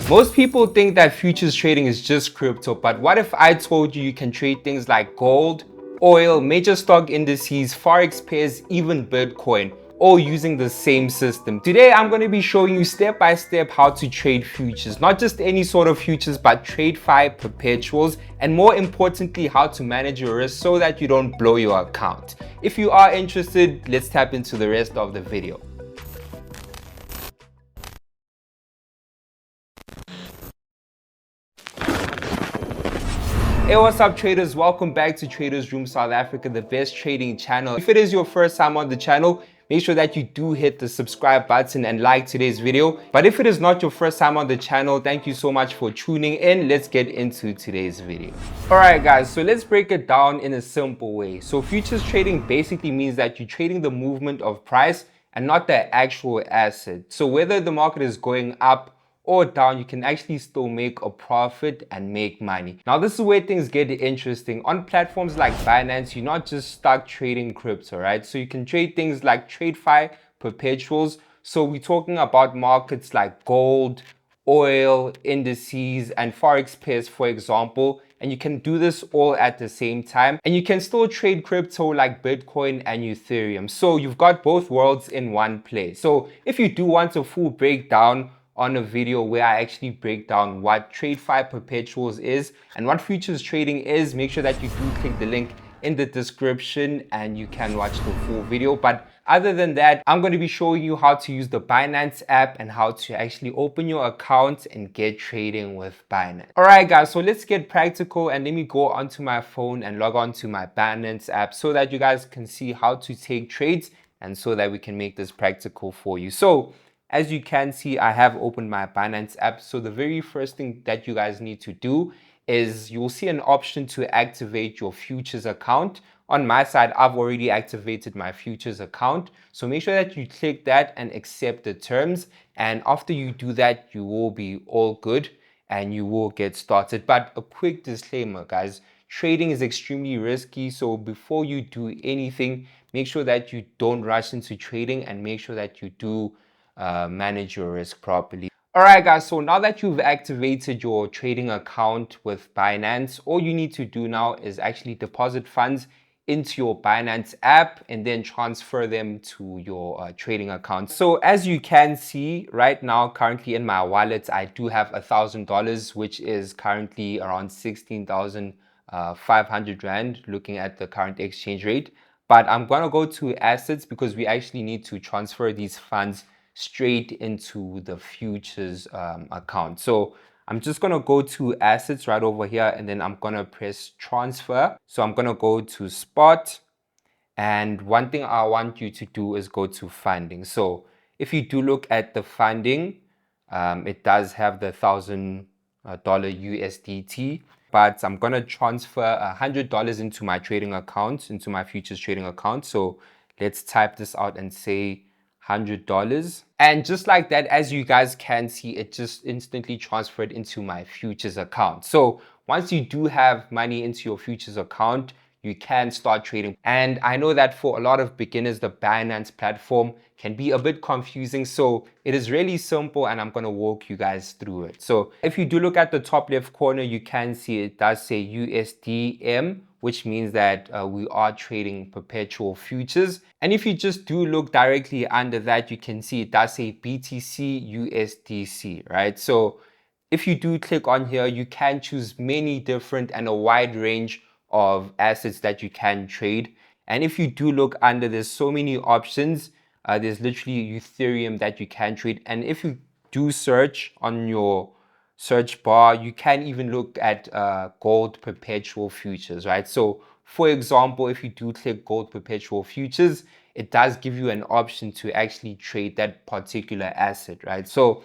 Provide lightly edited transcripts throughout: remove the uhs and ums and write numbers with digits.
Most people think that futures trading is just crypto, but what if I told you you can trade things like gold, oil, major stock indices, forex pairs, even Bitcoin, all using the same system? Today, I'm going to be showing you step by step how to trade futures, not just any sort of futures, but TradeFi perpetuals, and more importantly, how to manage your risk so that you don't blow your account. If you are interested, let's tap into the rest of the video. Hey, what's up traders? Welcome back to Traders Room South Africa, the best trading channel. If it is your first time on the channel, make sure that you do hit the subscribe button and like today's video. But if it is not your first time on the channel, thank you so much for tuning in. Let's get into today's video. All right, guys, so let's break it down in a simple way. So futures trading basically means that you're trading the movement of price and not the actual asset. So whether the market is going up or down, you can actually still make a profit and make money. Now, this is where things get interesting. On platforms like Binance, you're not just stuck trading crypto, right? So you can trade things like TradeFi perpetuals. So we're talking about markets like gold, oil, indices, and forex pairs, for example. And you can do this all at the same time. And you can still trade crypto like Bitcoin and Ethereum. So you've got both worlds in one place. So if you do want a full breakdown on a video where I actually break down what TradeFi perpetuals is and what futures trading is, make sure that you do click the link in the description and you can watch the full video. But other than that, I'm going to be showing you how to use the Binance app and how to actually open your account and get trading with Binance. All right, guys, so let's get practical and let me go onto my phone and log on to my Binance app so that you guys can see how to take trades and so that we can make this practical for you. So as you can see, I have opened my Binance app. So the very first thing that you guys need to do is you'll see an option to activate your futures account. On my side, I've already activated my futures account. So make sure that you click that and accept the terms. And after you do that, you will be all good and you will get started. But a quick disclaimer, guys, trading is extremely risky. So before you do anything, make sure that you don't rush into trading and make sure that you do manage your risk properly. All right, guys, so now that you've activated your trading account with Binance, all you need to do now is actually deposit funds into your Binance app and then transfer them to your trading account. So as you can see right now, currently in my wallet, I do have $1,000, which is currently around 16,500 Rand, looking at the current exchange rate. But I'm gonna go to assets because we actually need to transfer these funds straight into the futures account. So I'm just gonna go to assets right over here and then I'm gonna press transfer. So I'm gonna go to spot, and one thing I want you to do is go to funding. So if you do look at the funding, it does have the $1,000 USDT, but I'm gonna transfer $100 into my trading account, into my futures trading account. So let's type this out and say $100. And just like that, as you guys can see, it just instantly transferred into my futures account. So once you do have money into your futures account, you can start trading. And I know that for a lot of beginners, the Binance platform can be a bit confusing. So it is really simple and I'm going to walk you guys through it. So if you do look at the top left corner, you can see it does say USDM, which means that we are trading perpetual futures. And if you just do look directly under that, you can see it does say BTC USDC, right? So if you do click on here, you can choose many different and a wide range of assets that you can trade. And if you do look under, there's so many options. There's literally Ethereum that you can trade. And if you do search on your search bar, you can even look at gold perpetual futures, right? So for example, if you do click gold perpetual futures, it does give you an option to actually trade that particular asset, right? So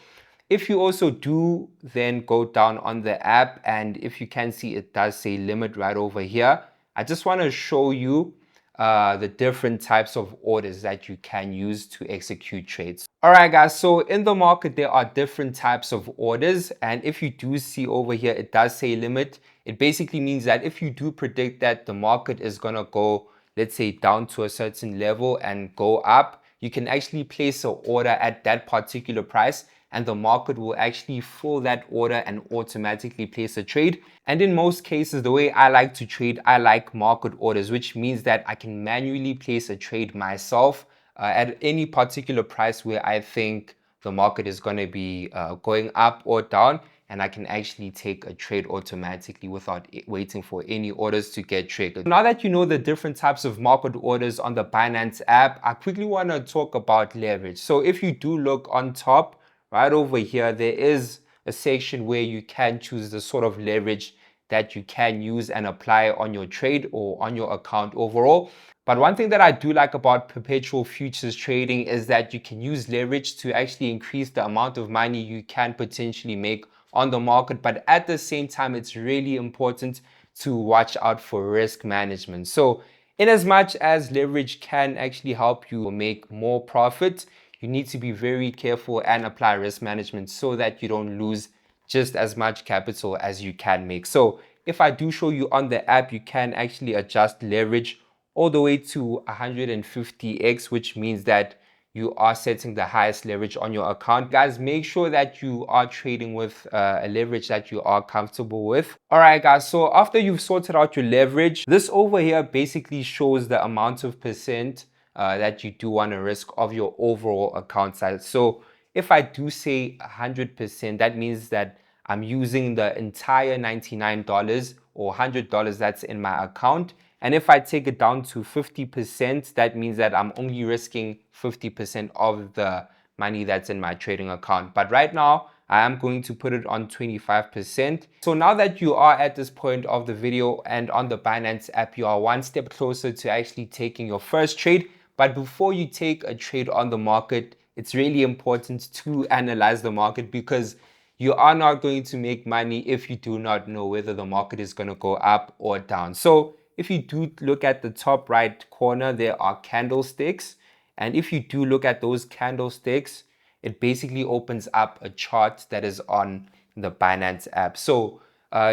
if you also do then go down on the app, and if you can see, it does say limit right over here. I just want to show you the different types of orders that you can use to execute trades. All right, guys, so in the market, there are different types of orders. And if you do see over here, it does say limit. It basically means that if you do predict that the market is going to go, let's say, down to a certain level and go up, you can actually place an order at that particular price. and the market will actually fill that order and automatically place a trade. And in most cases, the way I like to trade, I like market orders, which means that I can manually place a trade myself at any particular price where I think the market is going to be going up or down, and I can actually take a trade automatically without waiting for any orders to get triggered. Now that you know the different types of market orders on the Binance app, I quickly want to talk about leverage. So if you do look on top, right over here, there is a section where you can choose the sort of leverage that you can use and apply on your trade or on your account overall. But one thing that I do like about perpetual futures trading is that you can use leverage to actually increase the amount of money you can potentially make on the market. But at the same time, it's really important to watch out for risk management. So in as much as leverage can actually help you make more profit, you need to be very careful and apply risk management so that you don't lose just as much capital as you can make. So if I do show you on the app, you can actually adjust leverage all the way to 150x, which means that you are setting the highest leverage on your account. Guys, make sure that you are trading with a leverage that you are comfortable with. All right, guys, so after you've sorted out your leverage, this over here basically shows the amount of percent that you do want to risk of your overall account size. So if I do say 100%, that means that I'm using the entire $99 or $100 that's in my account. And if I take it down to 50%, that means that I'm only risking 50% of the money that's in my trading account. But right now, I am going to put it on 25%. So now that you are at this point of the video and on the Binance app, you are one step closer to actually taking your first trade. But before you take a trade on the market, it's really important to analyze the market, because you are not going to make money if you do not know whether the market is going to go up or down. So if you do look at the top right corner, there are candlesticks. And if you do look at those candlesticks, it basically opens up a chart that is on the Binance app. So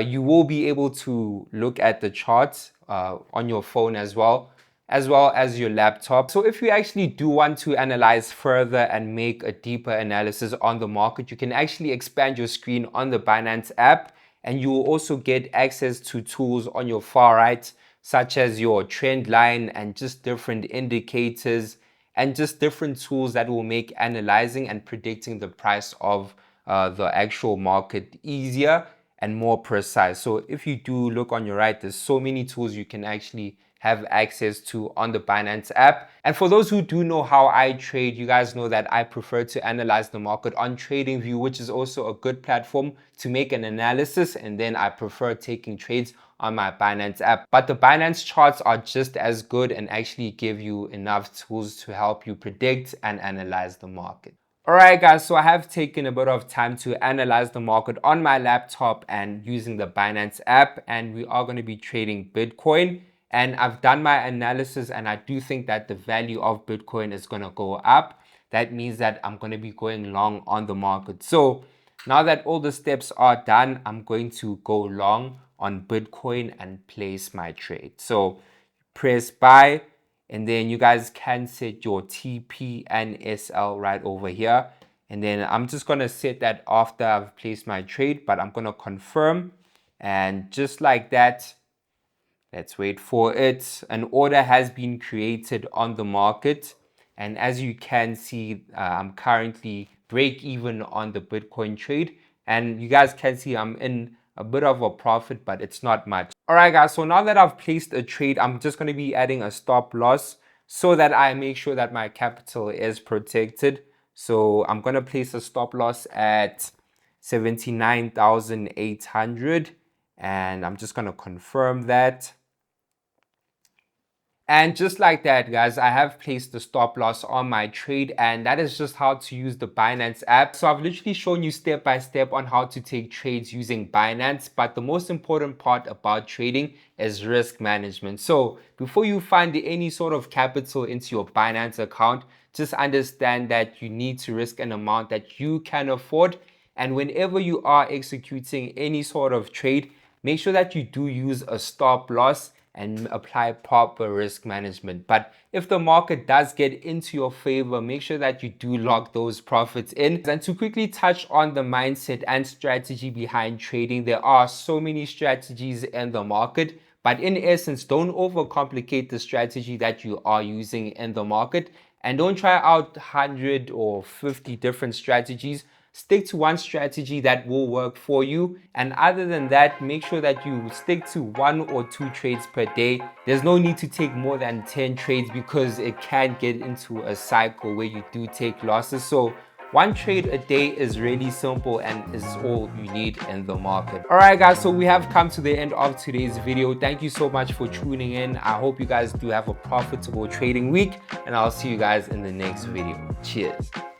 you will be able to look at the charts on your phone as well as your laptop. So if you actually do want to analyze further and make a deeper analysis on the market, you can actually expand your screen on the Binance app, and you will also get access to tools on your far right, such as your trend line and just different indicators and just different tools that will make analyzing and predicting the price of the actual market easier and more precise. So if you do look on your right, there's so many tools you can actually have access to on the Binance app. And for those who do know how I trade, you guys know that I prefer to analyze the market on TradingView, which is also a good platform to make an analysis. And then I prefer taking trades on my Binance app. But the Binance charts are just as good and actually give you enough tools to help you predict and analyze the market. Alright guys, so I have taken a bit of time to analyze the market on my laptop and using the Binance app, and we are going to be trading Bitcoin. And I've done my analysis, and I do think that the value of Bitcoin is going to go up. That means that I'm going to be going long on the market. So now that all the steps are done, I'm going to go long on Bitcoin and place my trade. So press buy, and then you guys can set your TP and SL right over here. And then I'm just going to set that after I've placed my trade, but I'm going to confirm. And just like that, let's wait for it. An order has been created on the market. And as you can see, I'm currently break even on the Bitcoin trade. And you guys can see I'm in a bit of a profit, but it's not much. All right, guys. So now that I've placed a trade, I'm just going to be adding a stop loss so that I make sure that my capital is protected. So I'm going to place a stop loss at 79,800. And I'm just going to confirm that. And just like that, guys, I have placed the stop loss on my trade, and that is just how to use the Binance app. So I've literally shown you step by step on how to take trades using Binance, but the most important part about trading is risk management. So before you find any sort of capital into your Binance account, just understand that you need to risk an amount that you can afford. And whenever you are executing any sort of trade, make sure that you do use a stop loss and apply proper risk management. But if the market does get into your favor, make sure that you do lock those profits in. And to quickly touch on the mindset and strategy behind trading, there are so many strategies in the market. But in essence, don't overcomplicate the strategy that you are using in the market, and don't try out 100 or 50 different strategies. Stick to one strategy that will work for you. And other than that, make sure that you stick to 1 or 2 trades per day. There's no need to take more than 10 trades because it can get into a cycle where you do take losses. So 1 trade a day is really simple and is all you need in the market. Alright guys, so we have come to the end of today's video. Thank you so much for tuning in. I hope you guys do have a profitable trading week, and I'll see you guys in the next video. Cheers.